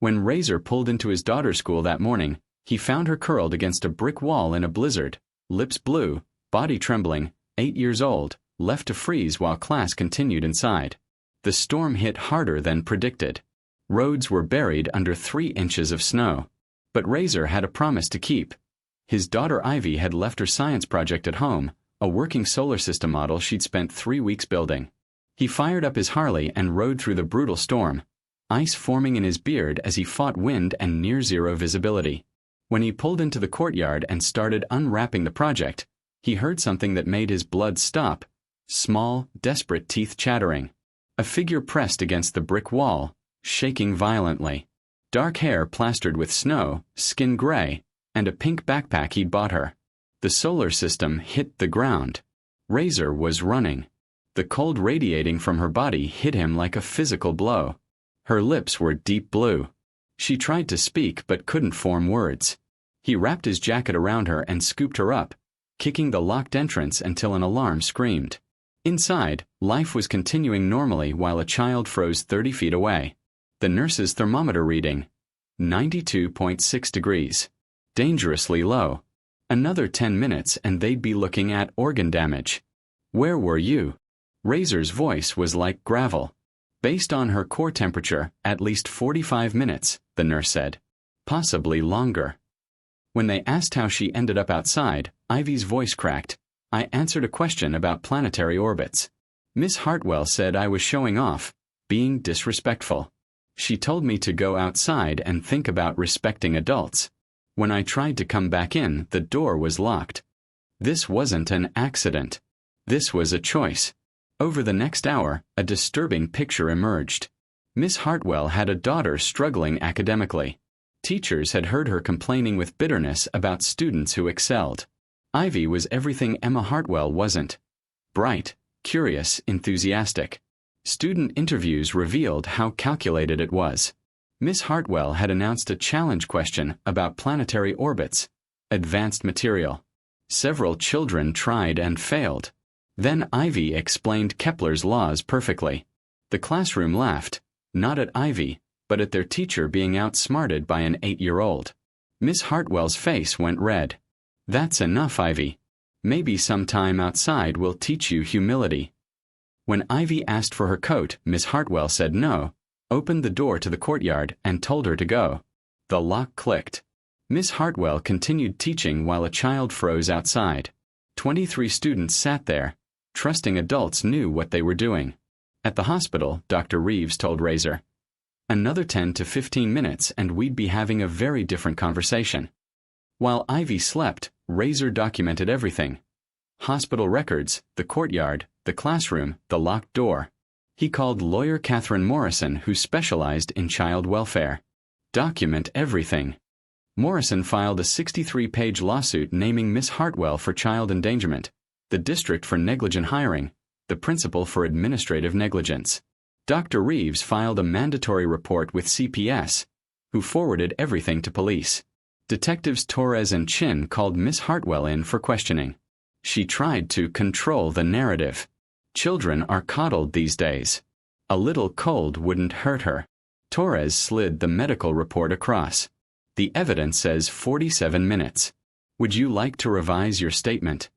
When Razor pulled into his daughter's school that morning, he found her curled against a brick wall in a blizzard, lips blue, body trembling, 8 years old, left to freeze while class continued inside. The storm hit harder than predicted. Roads were buried under 3 inches of snow. But Razor had a promise to keep. His daughter Ivy had left her science project at home, a working solar system model she'd spent 3 weeks building. He fired up his Harley and rode through the brutal storm, ice forming in his beard as he fought wind and near-zero visibility. When he pulled into the courtyard and started unwrapping the project, he heard something that made his blood stop, small, desperate teeth chattering. A figure pressed against the brick wall, shaking violently. Dark hair plastered with snow, skin gray, and a pink backpack he'd bought her. The solar system hit the ground. Razor was running. The cold radiating from her body hit him like a physical blow. Her lips were deep blue. She tried to speak but couldn't form words. He wrapped his jacket around her and scooped her up, kicking the locked entrance until an alarm screamed. Inside, life was continuing normally while a child froze 30 feet away. The nurse's thermometer reading, 92.6 degrees. Dangerously low. Another 10 minutes and they'd be looking at organ damage. Where were you? Razor's voice was like gravel. Based on her core temperature, at least 45 minutes, the nurse said. Possibly longer. When they asked how she ended up outside, Ivy's voice cracked. I answered a question about planetary orbits. Miss Hartwell said I was showing off, being disrespectful. She told me to go outside and think about respecting adults. When I tried to come back in, the door was locked. This wasn't an accident. This was a choice. Over the next hour, a disturbing picture emerged. Miss Hartwell had a daughter struggling academically. Teachers had heard her complaining with bitterness about students who excelled. Ivy was everything Emma Hartwell wasn't. Bright, curious, enthusiastic. Student interviews revealed how calculated it was. Miss Hartwell had announced a challenge question about planetary orbits. Advanced material. Several children tried and failed. Then Ivy explained Kepler's laws perfectly. The classroom laughed, not at Ivy, but at their teacher being outsmarted by an 8-year-old. Miss Hartwell's face went red. That's enough, Ivy. Maybe some time outside will teach you humility. When Ivy asked for her coat, Miss Hartwell said no, opened the door to the courtyard, and told her to go. The lock clicked. Miss Hartwell continued teaching while a child froze outside. 23 students sat there, trusting adults knew what they were doing. At the hospital, Dr. Reeves told Razor, another 10 to 15 minutes and we'd be having a very different conversation. While Ivy slept, Razor documented everything. Hospital records, the courtyard, the classroom, the locked door. He called lawyer Catherine Morrison, who specialized in child welfare. Document everything. Morrison filed a 63-page lawsuit naming Miss Hartwell for child endangerment, the district for negligent hiring, the principal for administrative negligence. Dr. Reeves filed a mandatory report with CPS, who forwarded everything to police. Detectives Torres and Chin called Miss Hartwell in for questioning. She tried to control the narrative. Children are coddled these days. A little cold wouldn't hurt her. Torres slid the medical report across. The evidence says 47 minutes. Would you like to revise your statement?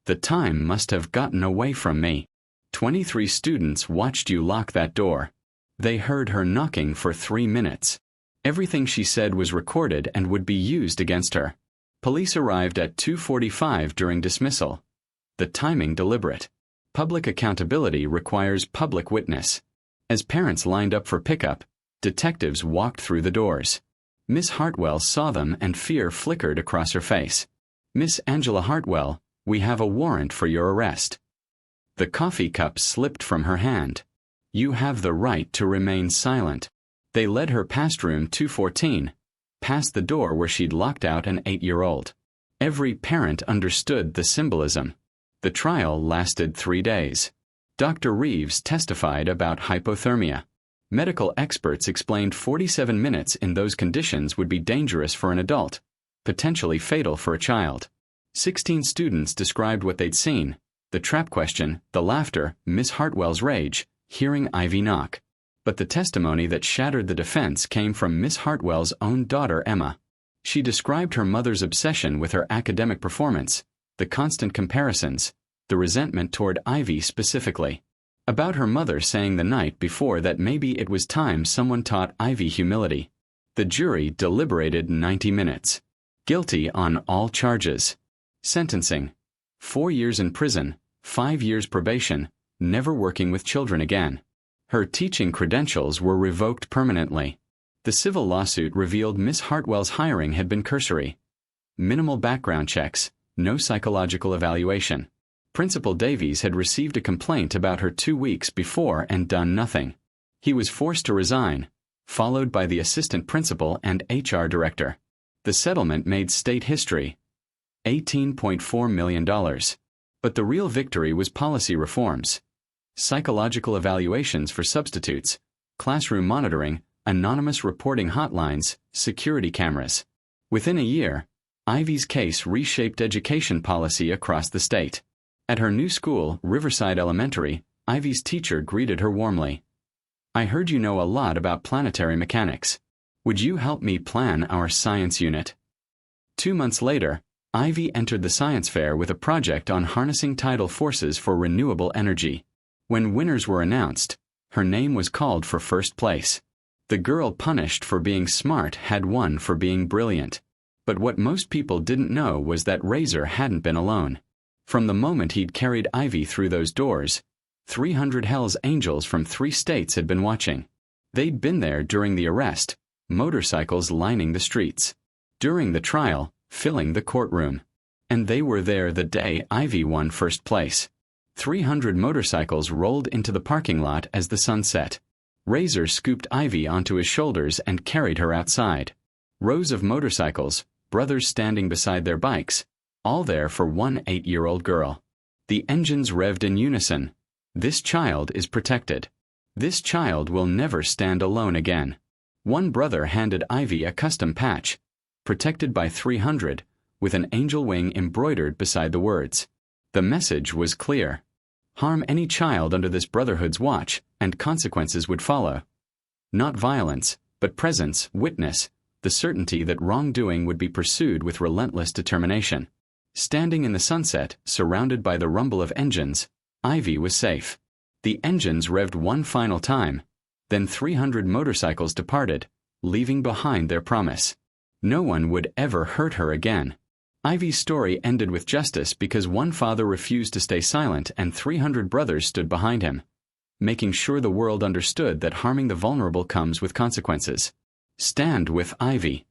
The time must have gotten away from me. 23 students watched you lock that door. They heard her knocking for 3 minutes. Everything she said was recorded and would be used against her. Police arrived at 2:45 during dismissal. The timing deliberate. Public accountability requires public witness. As parents lined up for pickup, detectives walked through the doors. Miss Hartwell saw them and fear flickered across her face. Miss Angela Hartwell, we have a warrant for your arrest. The coffee cup slipped from her hand. You have the right to remain silent. They led her past room 214, past the door where she'd locked out an 8-year-old. Every parent understood the symbolism. The trial lasted 3 days. Dr. Reeves testified about hypothermia. Medical experts explained 47 minutes in those conditions would be dangerous for an adult, potentially fatal for a child. 16 students described what they'd seen, the trap question, the laughter, Miss Hartwell's rage, hearing Ivy knock. But the testimony that shattered the defense came from Miss Hartwell's own daughter, Emma. She described her mother's obsession with her academic performance, the constant comparisons, the resentment toward Ivy specifically. About her mother saying the night before that maybe it was time someone taught Ivy humility. The jury deliberated 90 minutes. Guilty on all charges. Sentencing: 4 years in prison, 5 years probation, never working with children again. Her teaching credentials were revoked permanently. The civil lawsuit revealed Miss Hartwell's hiring had been cursory. Minimal background checks, no psychological evaluation. Principal Davies had received a complaint about her 2 weeks before and done nothing. He was forced to resign, followed by the assistant principal and HR director. The settlement made state history, $18.4 million. But the real victory was policy reforms. Psychological evaluations for substitutes, classroom monitoring, anonymous reporting hotlines, security cameras. Within a year, Ivy's case reshaped education policy across the state. At her new school, Riverside Elementary, Ivy's teacher greeted her warmly. "I heard you know a lot about planetary mechanics. Would you help me plan our science unit?" 2 months later, Ivy entered the science fair with a project on harnessing tidal forces for renewable energy. When winners were announced, her name was called for first place. The girl punished for being smart had won for being brilliant. But what most people didn't know was that Razor hadn't been alone. From the moment he'd carried Ivy through those doors, 300 Hells Angels from 3 states had been watching. They'd been there during the arrest, motorcycles lining the streets. During the trial, filling the courtroom. And they were there the day Ivy won first place. 300 motorcycles rolled into the parking lot as the sun set. Razor scooped Ivy onto his shoulders and carried her outside. Rows of motorcycles, brothers standing beside their bikes, all there for one 8-year-old girl. The engines revved in unison. This child is protected. This child will never stand alone again. One brother handed Ivy a custom patch, protected by 300, with an angel wing embroidered beside the words. The message was clear. Harm any child under this brotherhood's watch, and consequences would follow. Not violence, but presence, witness, the certainty that wrongdoing would be pursued with relentless determination. Standing in the sunset, surrounded by the rumble of engines, Ivy was safe. The engines revved one final time, then 300 motorcycles departed, leaving behind their promise. No one would ever hurt her again. Ivy's story ended with justice because one father refused to stay silent and 300 brothers stood behind him, making sure the world understood that harming the vulnerable comes with consequences. Stand with Ivy.